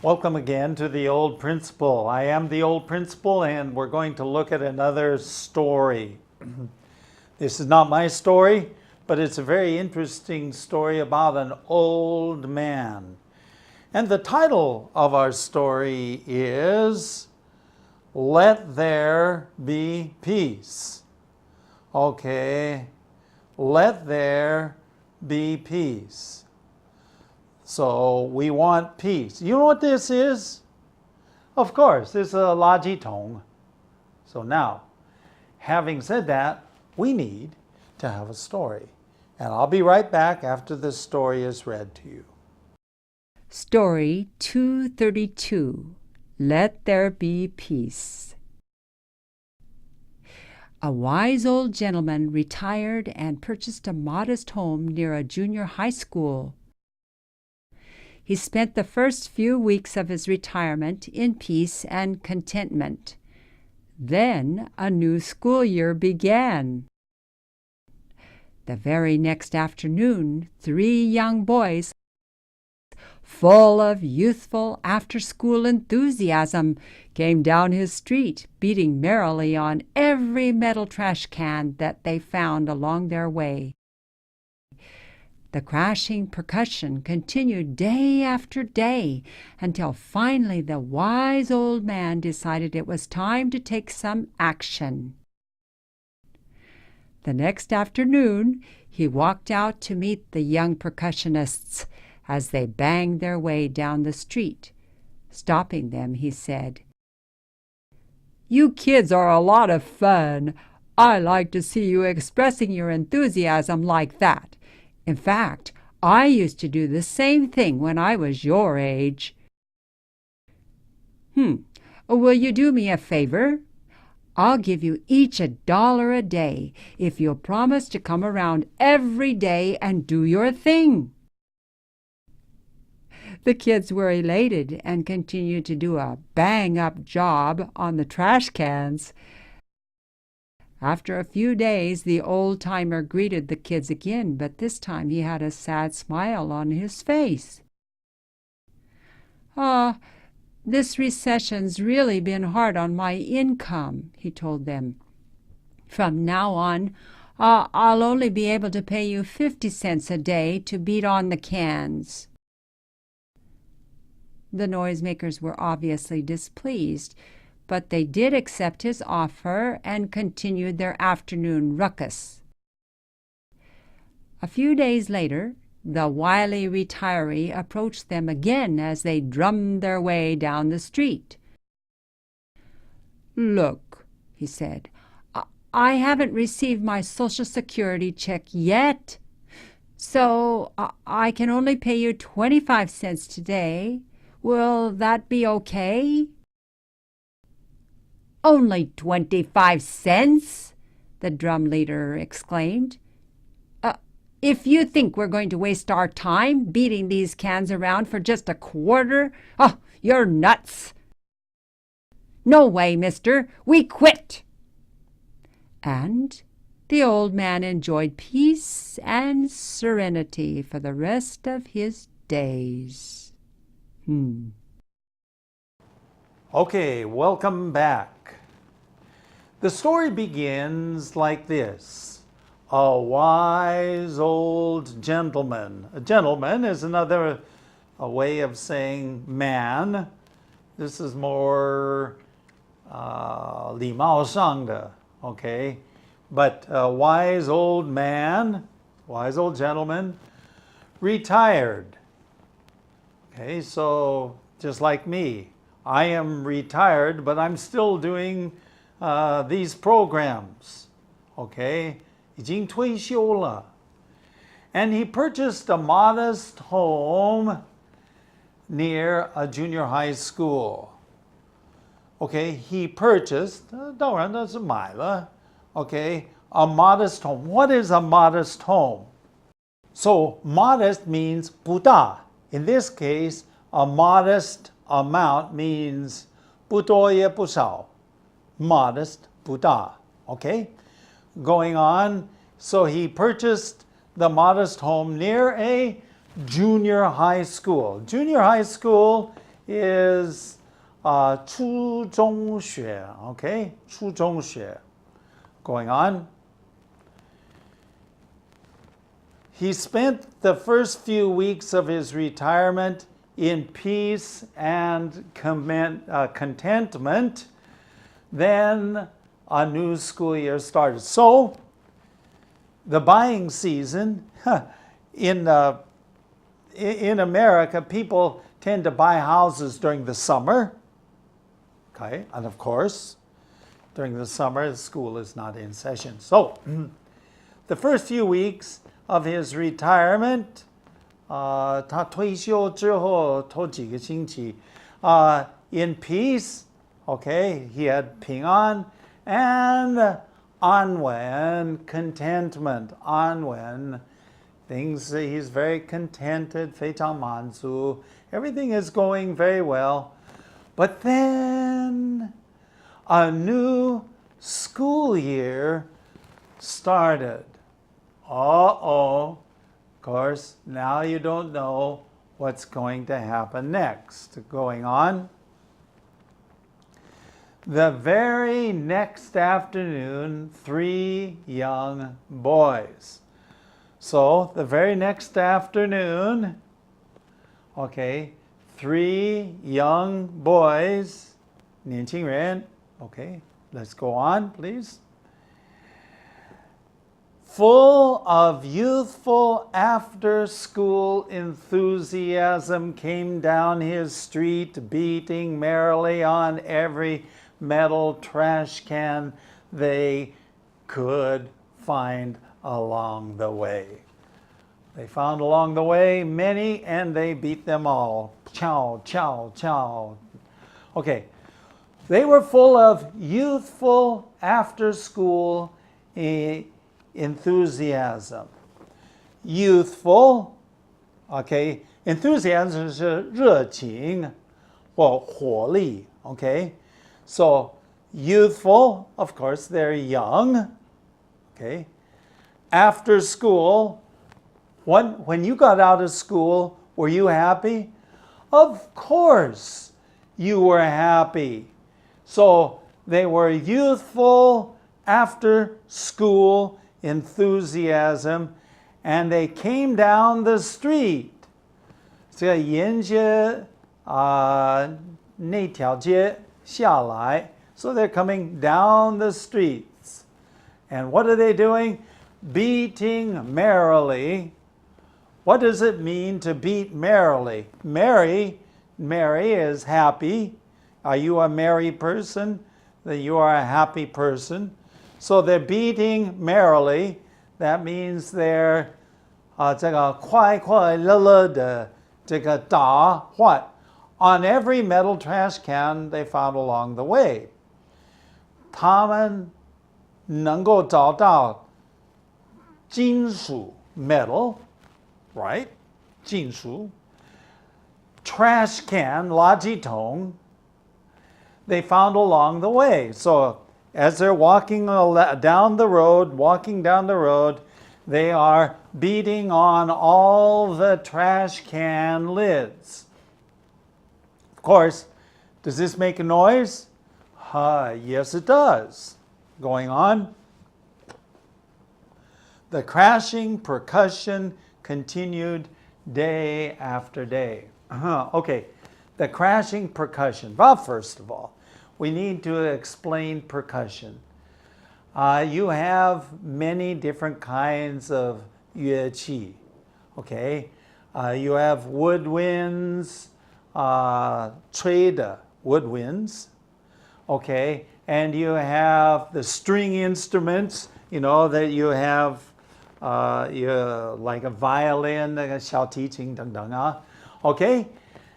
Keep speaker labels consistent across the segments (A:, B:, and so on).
A: Welcome again to The Old Principal. I am The Old Principal, and we're going to look at another story. This is not my story, but it's a very interesting story about an old man. And the title of our story is Let There Be Peace. Okay, let there be peace. So we want peace. You know what this is? Of course, it's a 垃圾桶. So now, having said that, we need to have a story. And I'll be right back after the story is read to you.
B: Story 232. Let There Be Peace. A wise old gentleman retired and purchased a modest home near a junior high school. He spent the first few weeks of his retirement in peace and contentment. Then a new school year began. The very next afternoon, 3 young boys, full of youthful after-school enthusiasm, came down his street, beating merrily on every metal trash can that they found along their way. The crashing percussion continued day after day until finally the wise old man decided it was time to take some action. The next afternoon, he walked out to meet the young percussionists as they banged their way down the street. Stopping them, he said, "You kids are a lot of fun. I like to see you expressing your enthusiasm like that. In fact, I used to do the same thing when I was your age." Will you do me a favor? I'll give you each $1 a day if you'll promise to come around every day and do your thing. The kids were elated and continued to do a bang-up job on the trash cans. After a few days, the old-timer greeted the kids again, but this time he had a sad smile on his face. This recession's really been hard on my income," he told them. "From now on, I'll only be able to pay you 50 cents a day to beat on the cans." The noisemakers were obviously displeased, but they did accept his offer and continued their afternoon ruckus. A few days later, the wily retiree approached them again as they drummed their way down the street. "Look," he said, "I haven't received my Social Security check yet, so I can only pay you 25 cents today. Will that be okay?" "Only 25 cents?" the drum leader exclaimed. "If you think we're going to waste our time beating these cans around for just a quarter, you're nuts." "No way, mister. We quit." And the old man enjoyed peace and serenity for the rest of his days.
A: Okay, welcome back. The story begins like this. A wise old gentleman. A gentleman is another way of saying man. This is more 礼貌上的, okay? But a wise old man, wise old gentleman, retired. Okay, so just like me, I am retired, but I'm still doing these programs. Okay, 已经退休了. And he purchased a modest home near a junior high school. Okay, he purchased, 当然那是买了. Okay, a modest home. What is a modest home? So modest means 不大. In this case, a modest amount means 不多也不少. Modest, 不大. Okay? Going on, so he purchased the modest home near a junior high school. Junior high school is 初中学, okay? 初中学. Going on. He spent the first few weeks of his retirement in peace and contentment. Then a new school year started. So, the buying season in America, people tend to buy houses during the summer. Okay, and of course, during the summer, the school is not in session. So, the first few weeks of his retirement, 他退休之后头几个星期, in peace, okay, he had 平安 and 安稳 contentment, 安稳 things, he's very contented, 非常满足, everything is going very well. But then a new school year started. Uh-oh. Of course, now you don't know what's going to happen next. Going on. The very next afternoon, 3 young boys. So, the very next afternoon, okay, 3 young boys, 年轻人, okay, let's go on, please. Full of youthful after-school enthusiasm, came down his street, beating merrily on every metal trash can they could find along the way. They found along the way many, and they beat them all. Chow, chow, chow. Okay, they were full of youthful after-school enthusiasm. Youthful, okay, enthusiasm 是热情或活力, okay? So, youthful, of course, they're young, okay? After school, when you got out of school, were you happy? Of course you were happy. So, they were youthful after school enthusiasm, and they came down the street. 这个沿着那条街下来, so they're coming down the streets. And what are they doing? Beating merrily. What does it mean to beat merrily? Merry is happy. Are you a merry person? That you are a happy person. So they're beating merrily. That means they're 这个快快乐乐的这个打 what? On every metal trash can they found along the way. 他们能够找到金属 metal, right? 金属 trash can 垃圾桶 they found along the way. So as they're walking down the road, they are beating on all the trash can lids. Of course, does this make a noise? Yes, it does. Going on. The crashing percussion continued day after day. Okay, the crashing percussion. Well, first of all, we need to explain percussion. You have many different kinds of 乐器. Okay, you have woodwinds, 吹的 woodwinds. Okay, and you have the string instruments. You know that you have like a violin, 小提琴等等啊. Okay,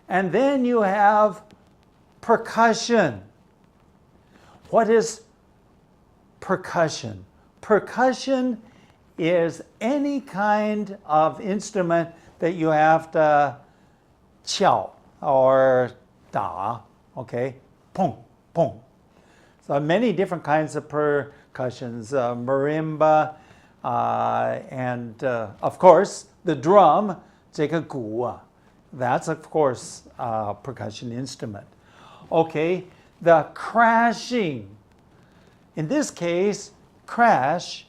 A: and then you have percussion. What is percussion? Percussion is any kind of instrument that you have to 敲 or 打, okay? Pong, pong. So many different kinds of percussions, marimba, and of course the drum, 这个鼓啊, That's, of course, a percussion instrument. Okay, the crashing. In this case, crash,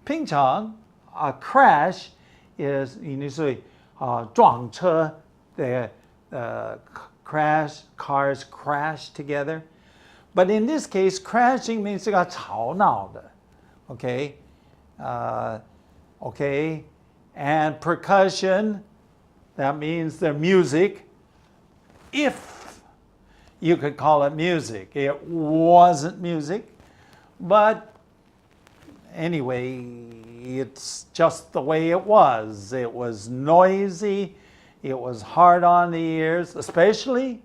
A: 平常 crash is 你说撞车 the crash, cars crash together. But in this case, crashing means 这个吵闹的 okay? Okay, and percussion, that means the music. If you could call it music, it wasn't music, but anyway, it's just the way it was. It was noisy, it was hard on the ears, especially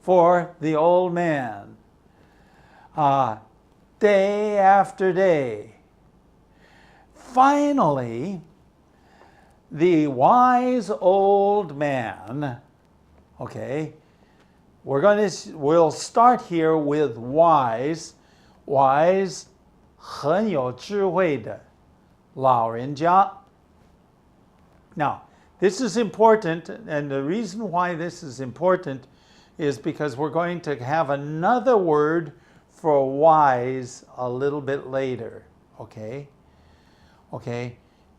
A: for the old man. Day after day. Finally, the wise old man, okay, we'll start here with wise, 很有智慧的老人家. Now, this is important, and the reason why this is important is because we're going to have another word for wise a little bit later, okay? Okay,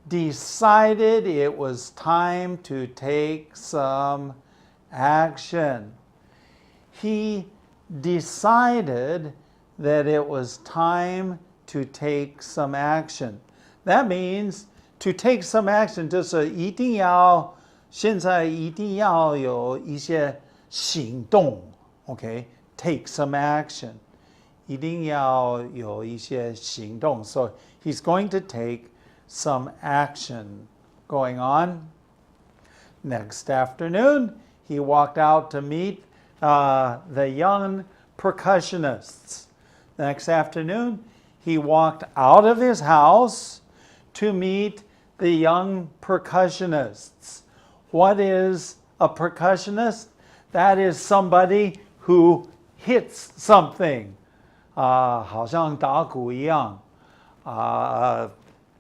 A: decided it was time to take some action. He decided that it was time to take some action. That means to take some action 就是一定要现在一定要有一些行动 okay? Take some action. 一定要有一些行动 So he's going to take some action going on. Next afternoon, he walked out to meet the young percussionists. Next afternoon, he walked out of his house to meet the young percussionists. What is a percussionist? That is somebody who hits something. 好像打鼓一样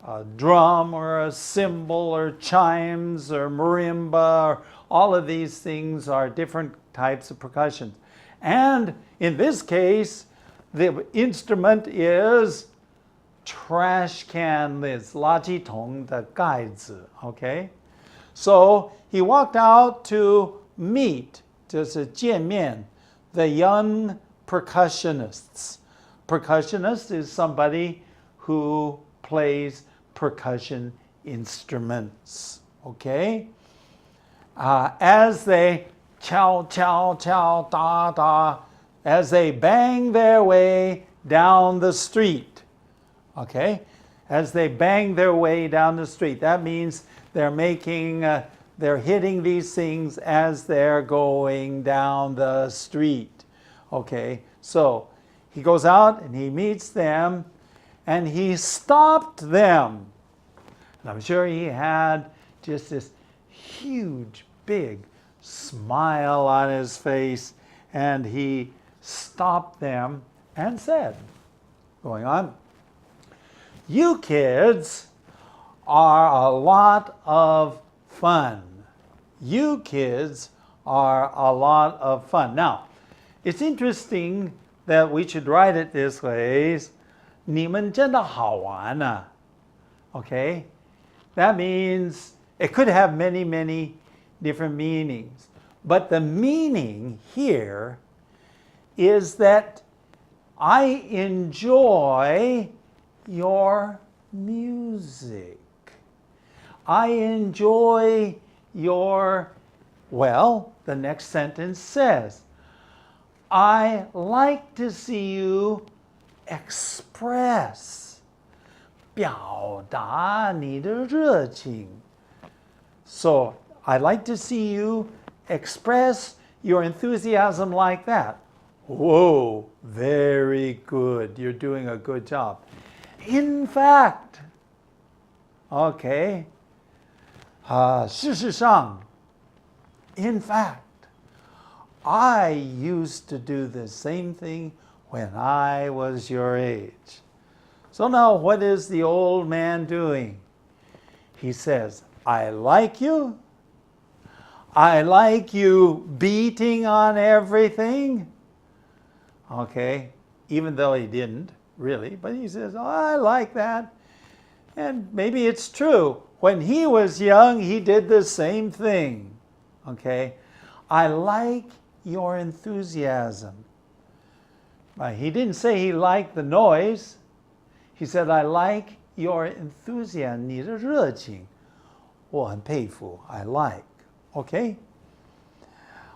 A: a drum or a cymbal or chimes or marimba, or all of these things are different types of percussion. And in this case, the instrument is trash can lids, 垃圾桶的盖子, okay? So he walked out to meet, 就是见面, the young percussionists. Percussionist is somebody who plays percussion instruments, okay? As they chow, chow, chow, da, da, as they bang their way down the street, okay? As they bang their way down the street, that means they're hitting these things as they're going down the street, okay? So he goes out and he meets them and he stopped them. And I'm sure he had just this huge, big smile on his face, and he stopped them and said, going on, you kids are a lot of fun. You kids are a lot of fun. Now, it's interesting that we should write it this way. 你们真的好玩啊. Okay? That means it could have many, many different meanings. But the meaning here is that I enjoy your music. I enjoy your, well, the next sentence says, I like to see you express, 表达你的热情. So, I like to see you express your enthusiasm like that. Whoa, very good. You're doing a good job. In fact, okay, 事实上, in fact, I used to do the same thing when I was your age. So now what is the old man doing? He says, I like you. I like you beating on everything. Okay, even though he didn't really, but he says, oh, I like that. And maybe it's true. When he was young, he did the same thing. Okay, I like your enthusiasm. He didn't say he liked the noise. He said, I like your enthusiasm. 你的热情，我很佩服. I like. Okay?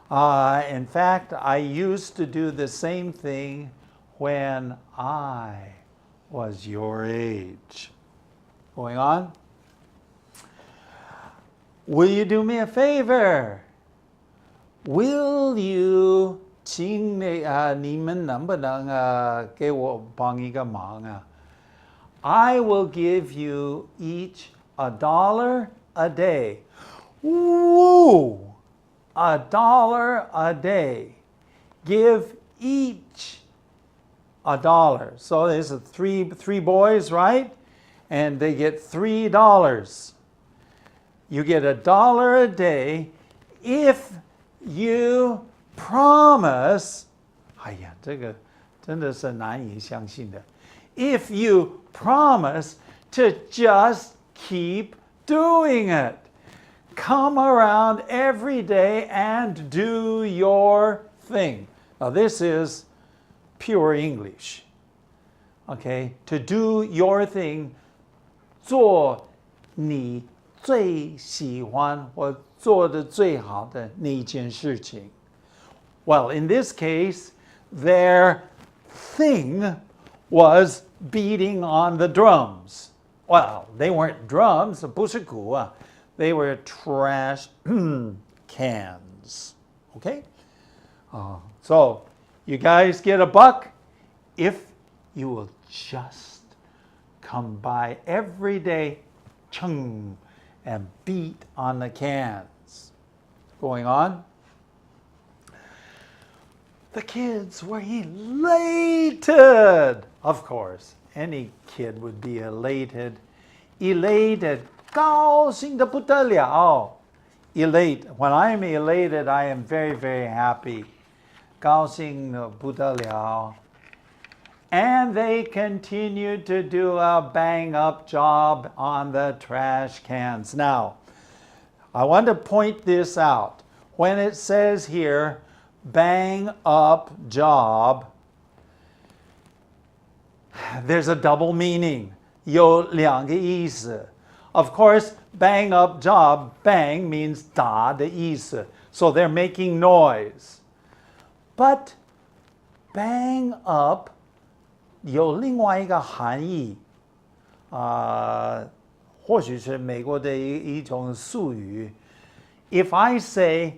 A: In fact, I used to do the same thing when I was your age. Going on? Will you do me a favor? Will you 请你们能不能给我帮一个忙啊? I will give you each $1 a day. Woo! $1 a day. Give each $1. So there's three boys, right? And they get $3. You get $1 a day if you promise. 哎呀，这个真的是难以相信的。If you promise to just keep doing it. Come around every day and do your thing. Now this is pure English. Okay? To do your thing. 做你最喜欢或做得最好的那件事情. Well, in this case, their thing was beating on the drums. Well, they weren't drums, 不是鼓啊. They were trash cans. Okay? So, you guys get $1 if you will just come by every day chung, and beat on the cans. Going on? The kids were elated. Of course, any kid would be elated. Elated. 高兴得不得了. Elate. When I'm elated, I am very, very happy. 高兴得不得了. And they continued to do a bang-up job on the trash cans. Now, I want to point this out. When it says here, bang-up job, there's a double meaning. 有两个意思. Of course, bang up job, bang means 打的意思. So they're making noise. But bang up 有另外一个含义. 或许是美国的一种术语. If I say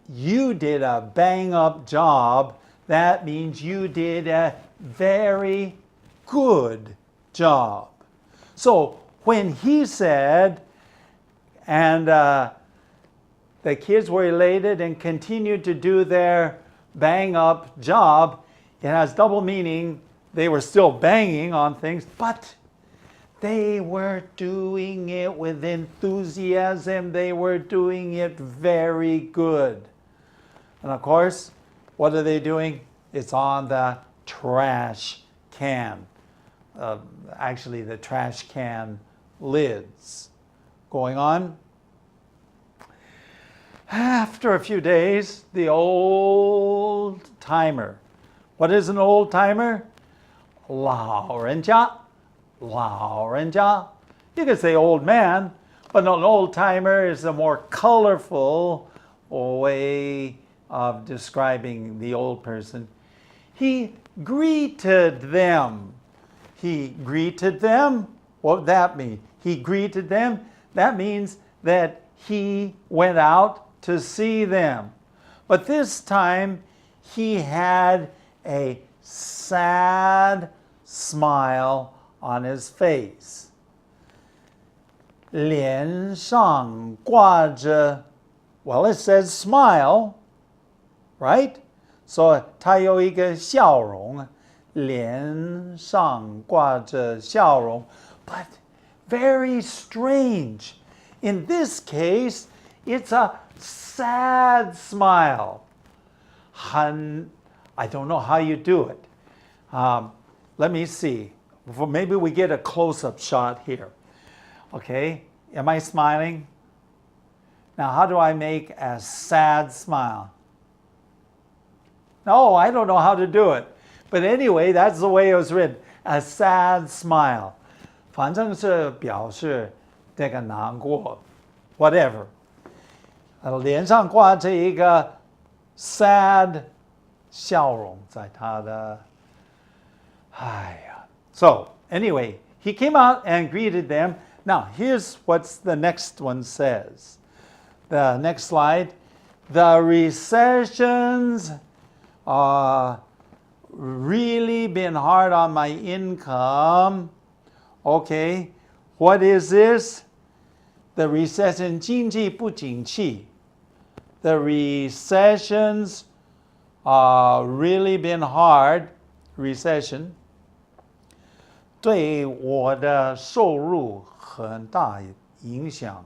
A: you did a bang up job, that means you did a very good job. So when he said, and the kids were elated and continued to do their bang up job, it has double meaning. They were still banging on things, but they were doing it with enthusiasm. They were doing it very good. And of course, what are they doing? It's on the trash can. Actually, the trash can lids. Going on. After a few days, the old timer. What is an old timer? 老人家. 老人家. You could say old man, but an old timer is a more colorful way of describing the old person. He greeted them. He greeted them. What would that mean? He greeted them. That means that he went out to see them. But this time, he had a sad smile on his face. 脸上挂着, well, it says smile, right? So 他有一个笑容, 脸上挂着笑容, but very strange. In this case, it's a sad smile. I don't know how you do it. Let me see. Maybe we get a close-up shot here. Okay, am I smiling? Now, how do I make a sad smile? No, I don't know how to do it. But anyway, that's the way it was written. A sad smile. 反正是表示这个难过 whatever. 脸上挂着一个 sad 笑容在他的 So, anyway, he came out and greeted them. Now, here's what the next one says. The next slide. The recessions really been hard on my income. Okay, what is this? The recession, 经济不景气. The recessions really been hard. Recession. 对我的收入很大影响.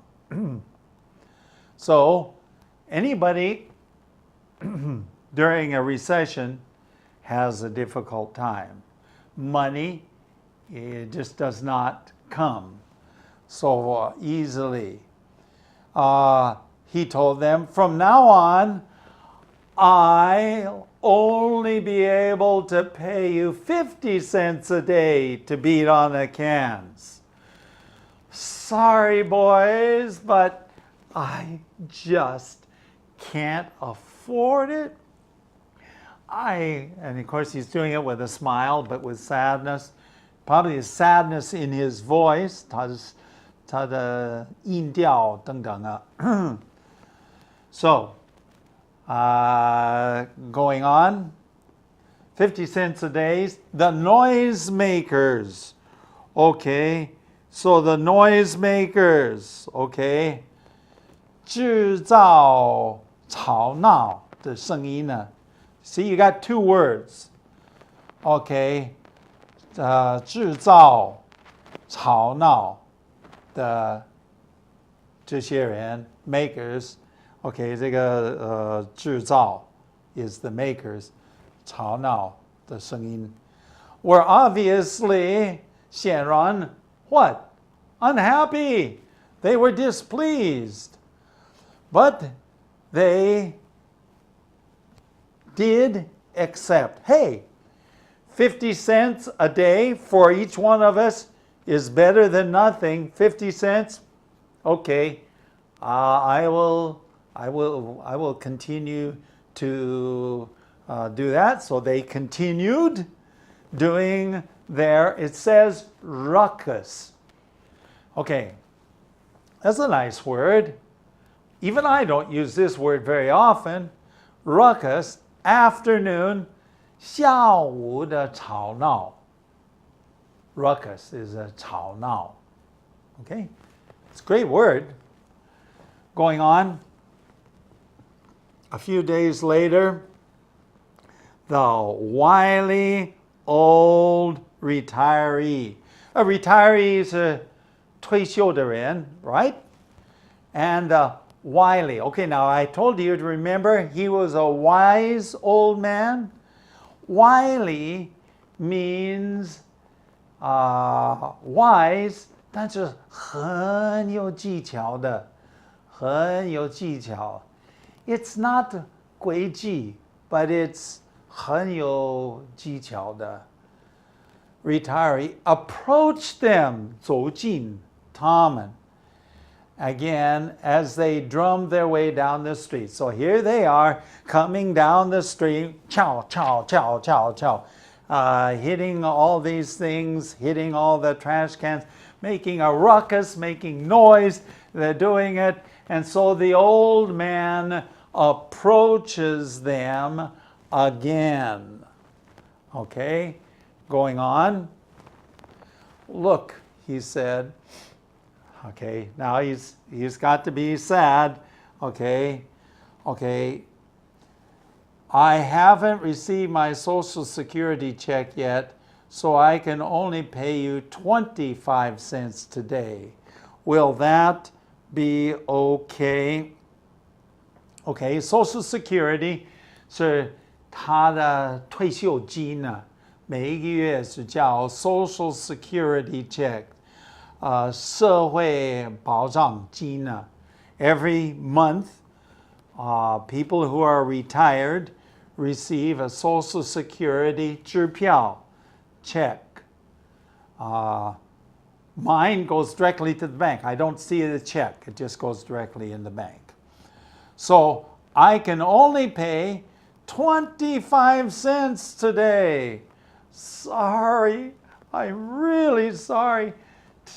A: So, anybody during a recession has a difficult time. Money, it just does not come so easily. He told them, from now on, I'll only be able to pay you 50 cents a day to beat on the cans. Sorry, boys, but I just can't afford it. And of course he's doing it with a smile, but with sadness. Probably sadness in his voice. 他的音调等等啊. So, going on, 50 cents a day. The noisemakers. Okay, so the noisemakers. Okay, 制造吵闹的声音呢. See, you got two words. Okay, 制造吵闹的这些人 makers. Okay, 这个制造 is the makers. 吵闹的声音 were obviously 显然 what? Unhappy. They were displeased. But they did accept. Hey, 50 cents a day for each one of us is better than nothing. 50 cents? Okay, I will continue to do that. So they continued doing their, it says ruckus. Okay, that's a nice word. Even I don't use this word very often. Ruckus, afternoon, 下午的吵闹. Ruckus is a 吵闹. Okay, it's a great word. Going on, a few days later, the wily old retiree. A retiree is a 退休的人, right? And wily. Okay, now I told you to remember he was a wise old man. Wily means wise, 但是很有技巧的，很有技巧. It's not 诡计, but it's 很有技巧的. Retiree approached them, 走近他们. Again, as they drummed their way down the street. So here they are coming down the street, chow, chow, chow, chow, chow, hitting all these things, hitting all the trash cans, making a ruckus, making noise. They're doing it. And so the old man approaches them again. Okay, going on. Look, he said. Okay, now he's got to be sad. Okay, I haven't received my Social Security check yet, so I can only pay you 25 cents today. Will that be okay? Okay, Social Security 是他的退休金呢，每一个月是叫 Social Security check，社会保障金呢。Every month, people who are retired receive a Social Security 支票 check. Mine goes directly to the bank. I don't see the check. It just goes directly in the bank. So I can only pay 25 cents today. Sorry, I'm really sorry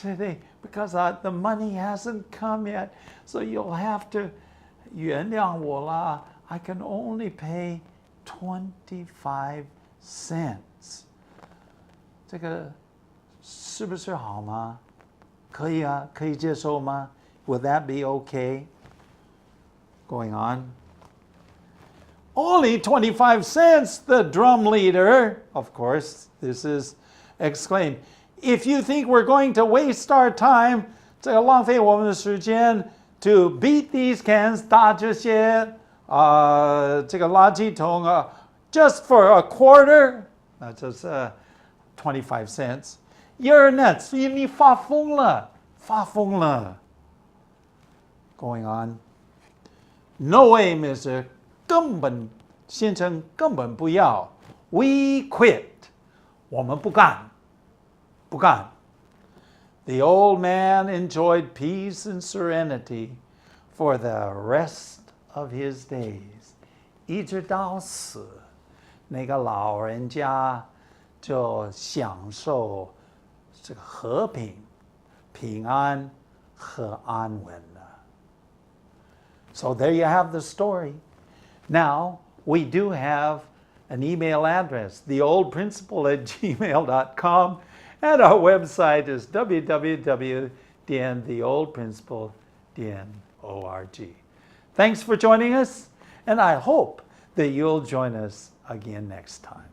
A: today because the money hasn't come yet. So you'll have to 原谅我啦. I can only pay 25 cents. 这个是不是好吗？可以啊，可以接受吗？ Would that be okay? Going on. Only 25 cents, the drum leader, of course, this is exclaimed. If you think we're going to waste our time, 这个浪费我们的时间 to beat these cans, 打这些这个垃圾桶 just for a quarter, that's just 25 cents. You're nuts. 你发疯了，发疯了。Going on. No way, mister. 根本先生根本不要。We quit. 我们不干，不干。The old man enjoyed peace and serenity for the rest of his days. 一直到死，那个老人家就享受这个和平、平安和安稳了。So there you have the story. Now, we do have an email address, theoldprinciple@gmail.com, and our website is www.theoldprinciple.org. Thanks for joining us, and I hope that you'll join us again next time.